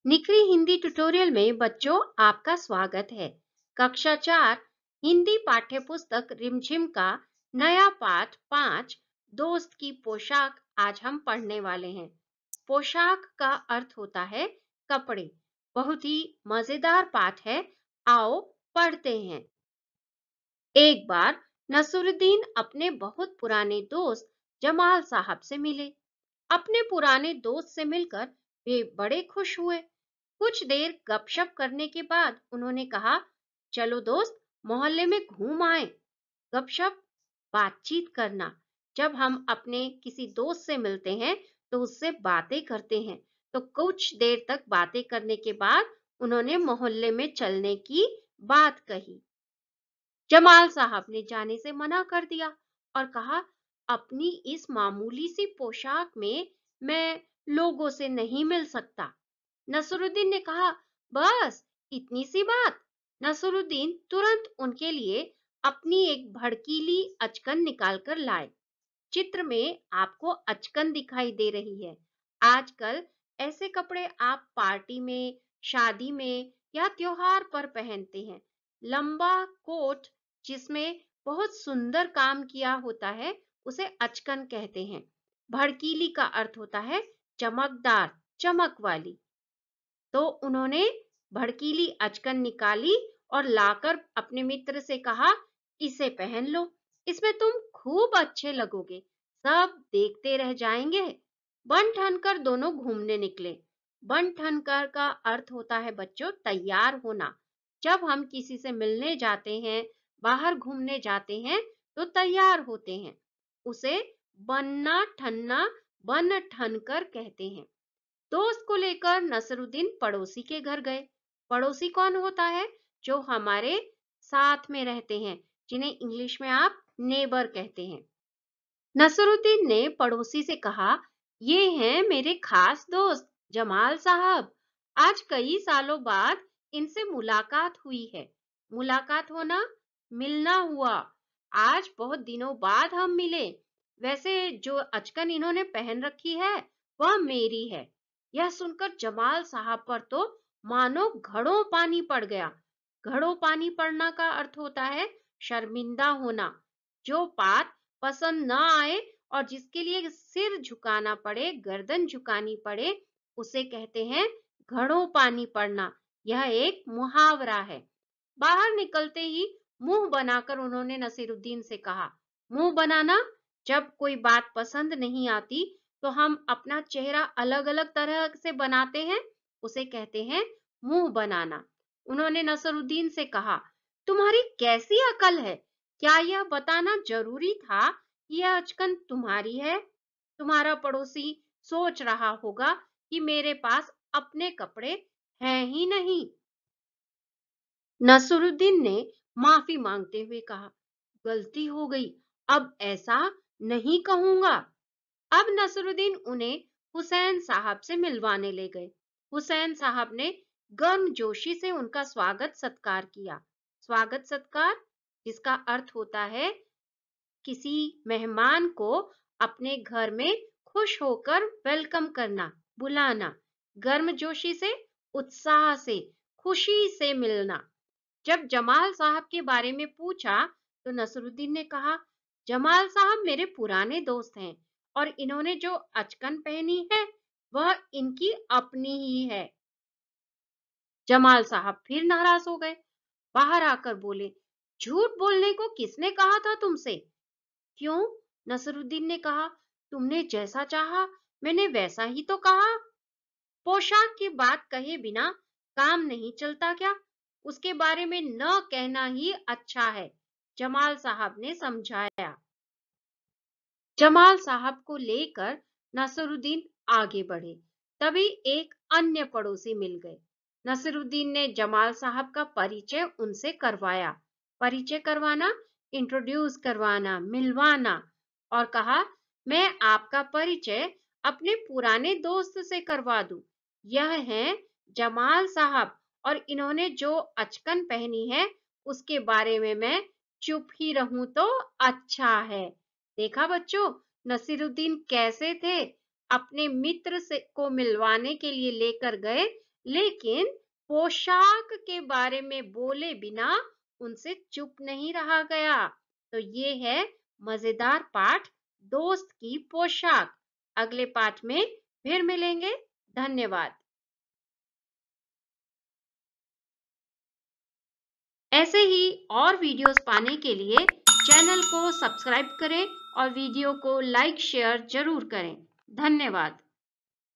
निखरी Hindi tutorial में बच्चों आपका स्वागत है। कक्षा 4 हिंदी पाठ्य पुस्तक रिमझिम का नया पाठ 5 दोस्त की पोशाक आज हम पढ़ने वाले हैं। पोशाक का अर्थ होता है कपड़े। बहुत ही मजेदार पाठ है। आओ पढ़ते हैं। एक बार नसरुद्दीन अपने बहुत पुराने दोस्त जमाल साहब से मिले। अपने पुराने दोस्त से मिलकर वे बड़े खुश हुए। कुछ देर गपशप करने के बाद उन्होंने कहा, चलो दोस्त, मोहल्ले में घूम आए। गपशप, बातचीत करना। जब हम अपने किसी दोस्त से मिलते हैं तो उससे बातें करते हैं। तो कुछ देर तक बातें करने के बाद उन्होंने मोहल्ले में चलने की बात कही। जमाल साहब ने जाने से मना कर दिया और कहा, अपनी इस मामूली सी पोशाक में मैं लोगों से नहीं मिल सकता। नसरुद्दीन ने कहा, बस इतनी सी बात। नसरुद्दीन तुरंत उनके लिए अपनी एक भड़कीली अचकन निकालकर लाए। चित्र में आपको अचकन दिखाई दे रही है। आजकल ऐसे कपड़े आप पार्टी में, शादी में या त्योहार पर पहनते हैं। लंबा कोट जिसमें बहुत सुंदर काम किया होता है उसे अचकन कहते हैं। भड़कीली का अर्थ होता है चमकदार, चमक वाली। तो उन्होंने भड़कीली अचकन निकाली और लाकर अपने मित्र से कहा, इसे पहन लो, इसमें तुम खूब अच्छे लगोगे, सब देखते रह जाएंगे। बन ठनकर दोनों घूमने निकले। बन ठनकर का अर्थ होता है बच्चों तैयार होना। जब हम किसी से मिलने जाते हैं, बाहर घूमने जाते हैं तो तैयार होते हैं। उसे बनना ठनना, बन ठनकर कहते हैं। दोस्त को लेकर नसरुद्दीन पड़ोसी के घर गए। पड़ोसी कौन होता है? जो हमारे साथ में रहते हैं, जिन्हें इंग्लिश में आप नेबर कहते हैं। नसरुद्दीन ने पड़ोसी से कहा, ये हैं मेरे खास दोस्त जमाल साहब। आज कई सालों बाद इनसे मुलाकात हुई है। मुलाकात होना, मिलना हुआ। आज बहुत दिनों बाद हम मिले। वैसे जो अचकन इन्होंने पहन रखी है वह मेरी है। यह सुनकर जमाल साहब पर तो मानो घड़ों पानी पड़ गया। घड़ों पानी पड़ना का अर्थ होता है शर्मिंदा होना। जो बात पसंद न आए और जिसके लिए सिर झुकाना पड़े, गर्दन झुकानी पड़े, उसे कहते हैं घड़ों पानी पड़ना। यह एक मुहावरा है। बाहर निकलते ही मुंह बनाकर उन्होंने नसीरुद्दीन से कहा, मुंह बनाना। जब कोई बात पसंद नहीं आती तो हम अपना चेहरा अलग अलग तरह से बनाते हैं, उसे कहते हैं मुंह बनाना। उन्होंने नसरुद्दीन से कहा, तुम्हारी कैसी अकल है? क्या यह बताना जरूरी था कि यह अचकन तुम्हारी है? तुम्हारा पड़ोसी सोच रहा होगा कि मेरे पास अपने कपड़े हैं ही नहीं। नसरुद्दीन ने माफी मांगते हुए कहा, गलती हो गई, अब ऐसा नहीं कहूंगा। अब नसरुद्दीन उन्हें हुसैन साहब से मिलवाने ले गए। हुसैन साहब ने गर्मजोशी से उनका स्वागत सत्कार किया। स्वागत सत्कार जिसका अर्थ होता है किसी मेहमान को अपने घर में खुश होकर वेलकम करना, बुलाना। गर्मजोशी से, उत्साह से, खुशी से मिलना। जब जमाल साहब के बारे में पूछा तो नसरुद्दीन ने कहा, जमाल साहब मेरे पुराने दोस्त हैं और इन्होंने जो अचकन पहनी है वह इनकी अपनी ही है। जमाल साहब फिर नाराज हो गए। बाहर आकर बोले, झूठ बोलने को किसने कहा था तुमसे? क्यों? नसरुद्दीन ने कहा, तुमने जैसा चाहा मैंने वैसा ही तो कहा। पोशाक की बात कहे बिना काम नहीं चलता क्या? उसके बारे में न कहना ही अच्छा है, जमाल साहब ने समझाया। जमाल साहब को लेकर नसरुद्दीन आगे बढ़े। तभी एक अन्य पड़ोसी मिल गए। नसरुद्दीन ने जमाल साहब का परिचय उनसे करवाया। परिचय करवाना, इंट्रोड्यूस करवाना, मिलवाना, और कहा, मैं आपका परिचय अपने पुराने दोस्त से करवा दूं। यह हैं जमाल साहब और इन्होंने जो अचकन पहनी है उसके बारे में मैं चुप ही रहूं तो अच्छा है। देखा बच्चों, नसीरुद्दीन कैसे थे? अपने मित्र से को मिलवाने के लिए लेकर गए लेकिन पोशाक के बारे में बोले बिना उनसे चुप नहीं रहा गया। तो ये है मजेदार पाठ, दोस्त की पोशाक। अगले पाठ में फिर मिलेंगे। धन्यवाद। ऐसे ही और वीडियोस पाने के लिए चैनल को सब्सक्राइब करें और वीडियो को लाइक शेयर जरूर करें। धन्यवाद।